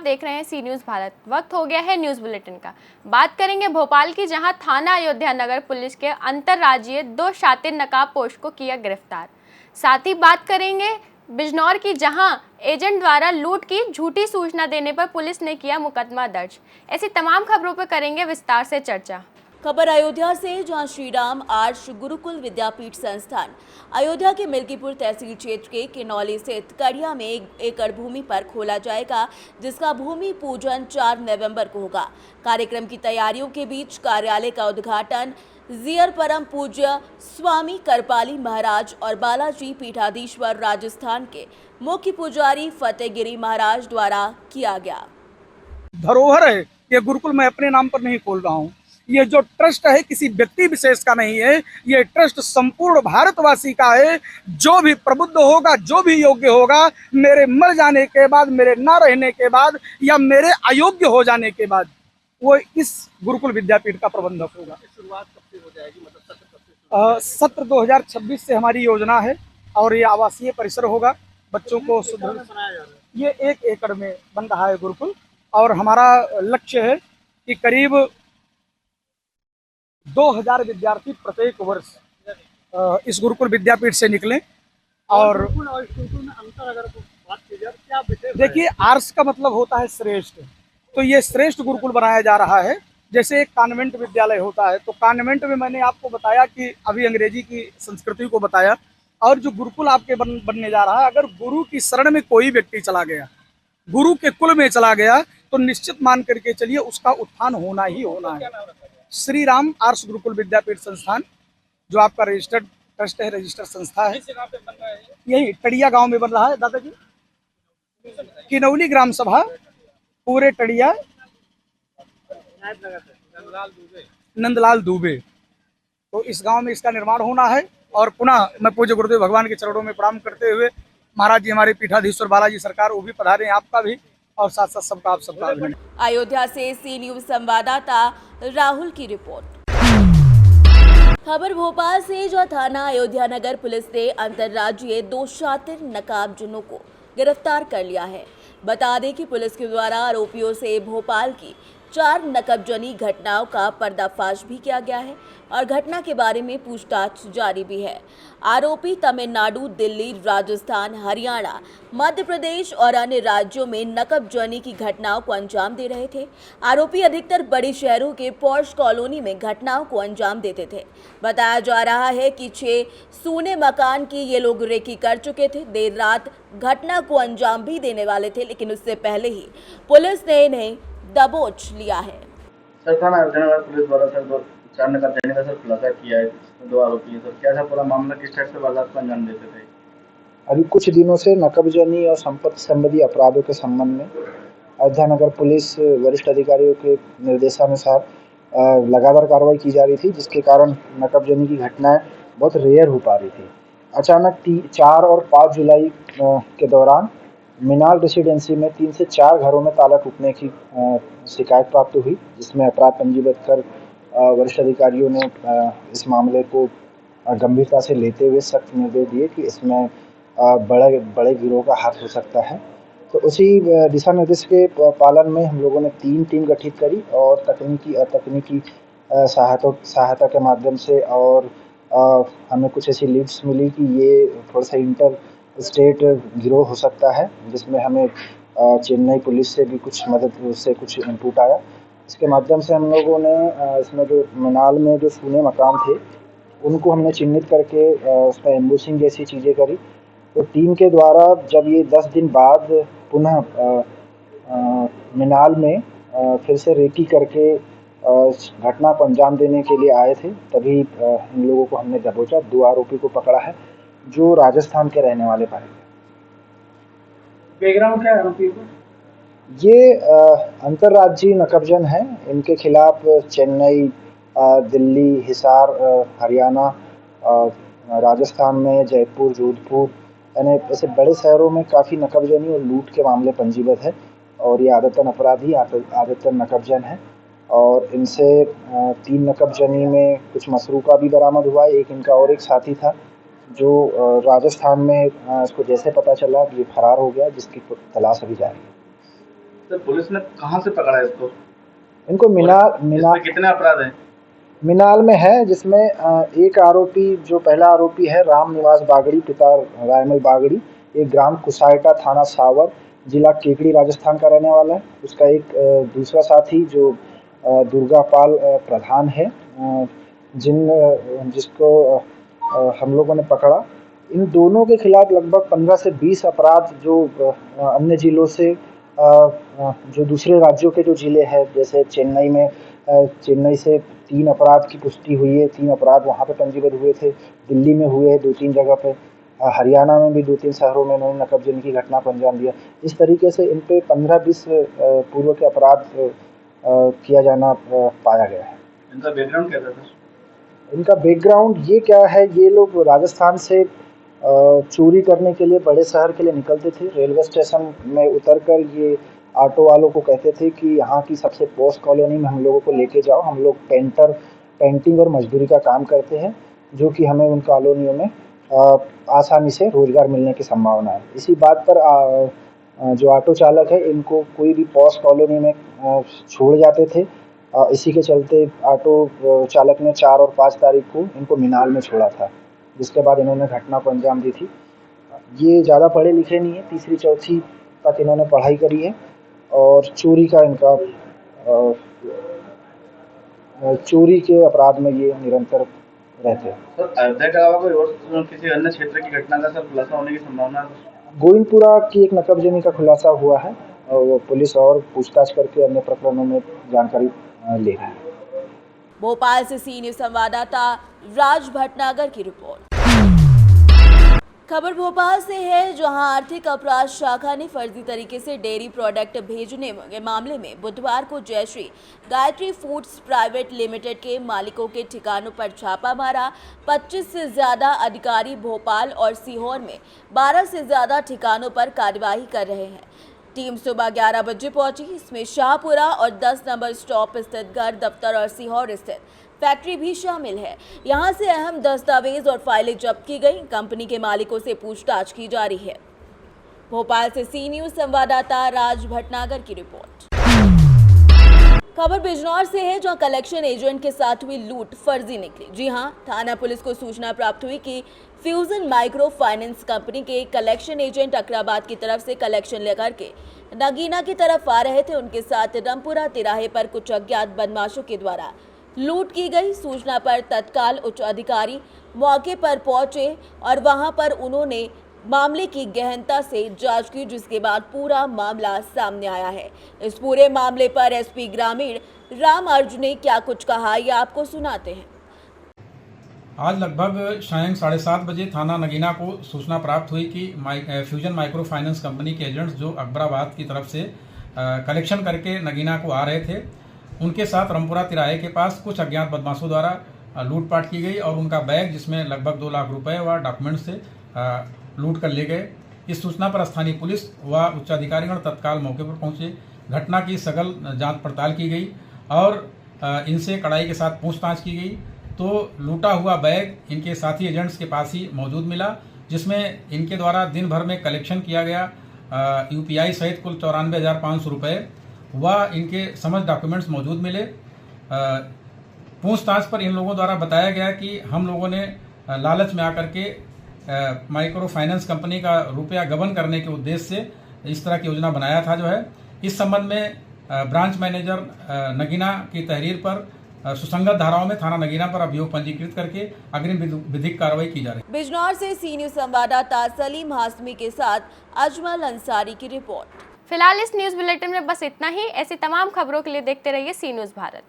देख रहे हैं सी न्यूज़ भारत। वक्त हो गया है न्यूज़ बुलेटिन का। बात करेंगे भोपाल की, जहां थाना अयोध्या नगर पुलिस के अंतर्राज्यीय 2 शातिर नकाबपोश को किया गिरफ्तार। साथ ही बात करेंगे बिजनौर की, जहां एजेंट द्वारा लूट की झूठी सूचना देने पर पुलिस ने किया मुकदमा दर्ज। ऐसी तमाम खबरों पर करेंगे विस्तार से चर्चा। खबर अयोध्या से, जहां श्री राम आर्ष गुरुकुल विद्यापीठ संस्थान अयोध्या के मिल्कीपुर तहसील क्षेत्र के किनौली स्थित कड़िया में 1 एकड़ भूमि पर खोला जाएगा, जिसका भूमि पूजन 4 नवंबर को होगा। कार्यक्रम की तैयारियों के बीच कार्यालय का उद्घाटन जियर परम पूज्य स्वामी करपाली महाराज और बालाजी पीठाधीश्वर राजस्थान के मुख्य पुजारी फतेहगिरी महाराज द्वारा किया गया। धरोहर है ये गुरुकुल, मैं अपने नाम पर नहीं खोल रहा हूँ। ये जो ट्रस्ट है किसी व्यक्ति विशेष का नहीं है, ये ट्रस्ट संपूर्ण भारतवासी का है। जो भी प्रबुद्ध होगा, जो भी योग्य होगा, मेरे मर जाने के बाद, मेरे ना रहने के बाद या मेरे अयोग्य हो जाने के बाद, वो इस गुरुकुल विद्यापीठ का प्रबंधक होगा। शुरुआत कब से हो जाएगी, मतलब सत्र कब से? सत्र 2026 से हमारी योजना है और ये आवासीय परिसर होगा। बच्चों को बनाया जा रहा है? ये 1 एकड़ में बन रहा है गुरुकुल, और हमारा लक्ष्य है कि करीब 2000 विद्यार्थी प्रत्येक वर्ष इस गुरुकुल विद्यापीठ से निकलें। और गुरुकुल और गुरुकुल में अंतर अगर बात की जाए, क्या विशेष? देखिए, आर्ष का मतलब होता है श्रेष्ठ, तो ये श्रेष्ठ गुरुकुल बनाया जा रहा है। जैसे एक कॉन्वेंट विद्यालय होता है, तो कॉन्वेंट में मैंने आपको बताया कि अभी अंग्रेजी की संस्कृति को बताया, और जो गुरुकुल आपके बनने जा रहा है, अगर गुरु की शरण में कोई व्यक्ति चला गया, गुरु के कुल में चला गया, तो निश्चित मान करके चलिए उसका उत्थान होना ही होना है। श्री राम आर्ष गुरुकुल विद्यापीठ संस्थान, जो आपका रजिस्टर्ड ट्रस्ट है, रजिस्टर्ड संस्था है, यही टड़िया गांव में बन रहा है। दादाजी, किनौली ग्राम सभा, पूरे टड़िया, नंदलाल दुबे, तो इस गांव में इसका निर्माण होना है। और पुनः मैं पूज्य गुरुदेव भगवान के चरणों में प्रणाम करते हुए, महाराज जी हमारे पीठाधीश्वर बालाजी सरकार वो भी पधारे हैं, आपका भी, और साथ साथ सबका आप सबका अभिनंदन। अयोध्या से सी न्यूज़ संवाददाता राहुल की रिपोर्ट। खबर भोपाल से, जो थाना अयोध्या नगर पुलिस ने अंतर्राज्यीय 2 शातिर नकाबजनों को गिरफ्तार कर लिया है। बता दें कि पुलिस के द्वारा आरोपियों से भोपाल की 4 नकबजनी घटनाओं का पर्दाफाश भी किया गया है और घटना के बारे में पूछताछ जारी भी है। आरोपी तमिलनाडु, दिल्ली, राजस्थान, हरियाणा, मध्य प्रदेश और अन्य राज्यों में नकबजनी की घटनाओं को अंजाम दे रहे थे। आरोपी अधिकतर बड़े शहरों के पॉश कॉलोनी में घटनाओं को अंजाम देते थे। बताया जा रहा है कि 6 सूने मकान की ये लोग रेकी कर चुके थे। देर रात घटना को अंजाम भी देने वाले थे, लेकिन उससे पहले ही पुलिस ने इन्हें दबोच लिया है। सर, थाना अयोध्या पुलिस द्वारा सर 4 नकाबजनी का सर खुलासा किया है, इसमें 2 आरोपी हैं। सर, क्या था पूरा मामला, किस टाइप से वारदात को अंजाम देते थे? अभी कुछ दिनों से नकबजनी और संपत्ति संबंधी अपराधों के संबंध में अयोध्या नगर पुलिस वरिष्ठ अधिकारियों के निर्देशानुसार लगातार कार्रवाई की जा रही थी, जिसके कारण नकबजनी की घटनाएं बहुत रेयर हो पा रही थी। अचानक 4 और 5 जुलाई के दौरान मीनाल रेसिडेंसी में 3 से 4 घरों में ताला टूटने की शिकायत प्राप्त हुई, जिसमें अपराध पंजीबद्ध कर वरिष्ठ अधिकारियों ने इस मामले को गंभीरता से लेते हुए सख्त निर्देश दिए कि इसमें बड़े गिरोह का हाथ हो सकता है। तो उसी दिशा निर्देश के पालन में हम लोगों ने 3 टीम गठित करी और तकनीकी अतकनीकी सहायता के माध्यम से, और हमें कुछ ऐसी लीड्स मिली कि ये थोड़ा सा इंटर स्टेट गिरोह हो सकता है, जिसमें हमें चेन्नई पुलिस से भी कुछ मदद, उससे कुछ इनपुट आया। इसके माध्यम से हम लोगों ने इसमें जो मिनाल में जो सूने मकान थे उनको हमने चिन्हित करके उसमें एम्बुसिंग जैसी चीज़ें करी। तो टीम के द्वारा जब ये 10 दिन बाद पुनः मिनाल में फिर से रेकी करके घटना को अंजाम देने के लिए आए थे, तभी इन लोगों को हमने दबोचा। 2 आरोपी को पकड़ा है जो राजस्थान के रहने वाले पाए गए। बैकग्राउंड क्या है आरोपी को? ये अंतर्राज्यीय नकबजन है। इनके खिलाफ चेन्नई, दिल्ली, हिसार, हरियाणा, राजस्थान में जयपुर, जोधपुर, यानी ऐसे बड़े शहरों में काफ़ी नकबजनी और लूट के मामले पंजीबद्ध है, और ये आदतन अपराधी, आदतन नकबजन है। और इनसे 3 नकबजनी में कुछ मसरूका भी बरामद हुआ है। एक इनका और एक साथी था जो राजस्थान में, इसको जैसे पता चला ये फरार हो गया, जिसकी तलाश अभी जारी है। तो पुलिस ने कहाँ से पकड़ा इसको? इनको इसमें कितने अपराध हैं? मिनाल में है, जिसमें एक आरोपी, जो पहला आरोपी है राम निवास बागड़ी, पिता रायमल बागड़ी, एक ग्राम कुसाइटा, थाना सावर, जिला केकड़ी, राजस्थान का रहने वाला है। उसका एक दूसरा साथी जो दुर्गापाल प्रधान है, जिसको हम लोगों ने पकड़ा। इन दोनों के खिलाफ लगभग 15 से 20 अपराध जो अन्य जिलों से, जो दूसरे राज्यों के जो जिले हैं, जैसे चेन्नई से 3 अपराध की पुष्टि हुई है, 3 अपराध वहाँ पे पंजीबद्ध हुए थे। दिल्ली में हुए हैं 2-3 जगह पे, हरियाणा में भी 2-3 शहरों में इन्होंने नकबजनी की घटना को अंजाम दिया। इस तरीके से इन पे 15-20 पूर्व के अपराध किया जाना पाया गया है। इनका बैकग्राउंड कैसा था? इनका बैकग्राउंड ये क्या है, ये लोग राजस्थान से चोरी करने के लिए बड़े शहर के लिए निकलते थे। रेलवे स्टेशन में उतरकर ये ऑटो वालों को कहते थे कि यहाँ की सबसे पॉश कॉलोनी में हम लोगों को लेके जाओ, हम लोग पेंटिंग और मजदूरी का काम करते हैं, जो कि हमें उन कॉलोनियों में आसानी से रोजगार मिलने की संभावना है। इसी बात पर जो ऑटो चालक है, इनको कोई भी पॉश कॉलोनी में छोड़ जाते थे। इसी के चलते ऑटो चालक ने 4 और 5 तारीख को इनको मिनाल में छोड़ा था, जिसके बाद इन्होंने घटना को अंजाम दी थी। ये ज़्यादा पढ़े लिखे नहीं है, 3री-4थी तक इन्होंने पढ़ाई करी है और चोरी के अपराध में ये निरंतर रहते हैं। सर, अयोध्या के अलावा कोई और किसी अन्य क्षेत्र की घटना का सर खुलासा होने की संभावना है? गोविंदपुरा की एक नकबजनी का खुलासा हुआ है और वो पुलिस और पूछताछ करके अन्य प्रकरणों में जानकारी ले रही है। भोपाल से सी न्यूज संवाददाता राज भटनागर की रिपोर्ट। खबर भोपाल से है, जहां आर्थिक अपराध शाखा ने फर्जी तरीके से डेयरी प्रोडक्ट भेजने के मामले में बुधवार को Jayshree Gayatri foods private limited के मालिकों के ठिकानों पर छापा मारा। 25 से ज्यादा अधिकारी भोपाल और सीहोर में 12 से ज्यादा ठिकानों पर कार्यवाही कर रहे हैं। टीम सुबह 11 बजे पहुंची। इसमें शाहपुरा और 10 नंबर स्टॉप स्थित घर, दफ्तर और सीहोर स्थित फैक्ट्री भी शामिल है। यहां से अहम दस्तावेज और फाइलें जब्त की गई। कंपनी के मालिकों से पूछताछ की जा रही है। भोपाल से सी न्यूज संवाददाता राज भटनागर की रिपोर्ट। खबर बिजनौर से है, जहां कलेक्शन एजेंट के साथ हुई लूट फर्जी निकली। जी हां, थाना पुलिस को सूचना प्राप्त हुई कि फ्यूजन माइक्रो फाइनेंस कंपनी के कलेक्शन एजेंट अकराबाद की तरफ से कलेक्शन लेकर के नगीना की तरफ आ रहे थे। उनके साथ रामपुरा तिराहे पर कुछ अज्ञात बदमाशों के द्वारा लूट की गई। सूचना पर तत्काल उच्च अधिकारी मौके पर पहुंचे और वहां पर उन्होंने मामले की गहनता से जांच की, जिसके बाद पूरा मामला सामने आया है। इस पूरे मामले पर एसपी ग्रामीण राम अर्जुन ने क्या कुछ कहा, ये आपको सुनाते हैं। आज लगभग सायं 7:30 बजे थाना नगीना को सूचना प्राप्त हुई कि फ्यूजन माइक्रो फाइनेंस कंपनी के एजेंट्स जो अकबराबाद की तरफ से कलेक्शन करके नगीना को आ रहे थे, उनके साथ रामपुरा तिराहे के पास कुछ अज्ञात बदमाशों द्वारा लूटपाट की गई और उनका बैग, जिसमें लगभग 2 लाख रुपए व डॉक्यूमेंट्स से लूट कर ले गए। इस सूचना पर स्थानीय पुलिस व उच्चाधिकारीगण तत्काल मौके पर पहुंचे। घटना की सघन जांच पड़ताल की गई और इनसे कड़ाई के साथ पूछताछ की गई, तो लूटा हुआ बैग इनके साथी एजेंट्स के पास ही मौजूद मिला, जिसमें इनके द्वारा दिन भर में कलेक्शन किया गया यूपीआई सहित कुल 94,500 रुपये व इनके समझ डॉक्यूमेंट्स मौजूद मिले। पूछताछ पर इन लोगों द्वारा बताया गया कि हम लोगों ने लालच में आकर के माइक्रो फाइनेंस कंपनी का रुपया गबन करने के उद्देश्य से इस तरह की योजना बनाया था। जो है, इस संबंध में ब्रांच मैनेजर नगीना की तहरीर पर सुसंगत धाराओं में थाना नगीना पर अभियोग पंजीकृत करके अग्रिम विधिक कार्रवाई की जा रही है। बिजनौर से सी न्यूज संवाददाता सलीम हाशमी के साथ अजमल अंसारी की रिपोर्ट। फिलहाल इस न्यूज़ बुलेटिन में बस इतना ही। ऐसी तमाम खबरों के लिए देखते रहिए सी न्यूज़ भारत।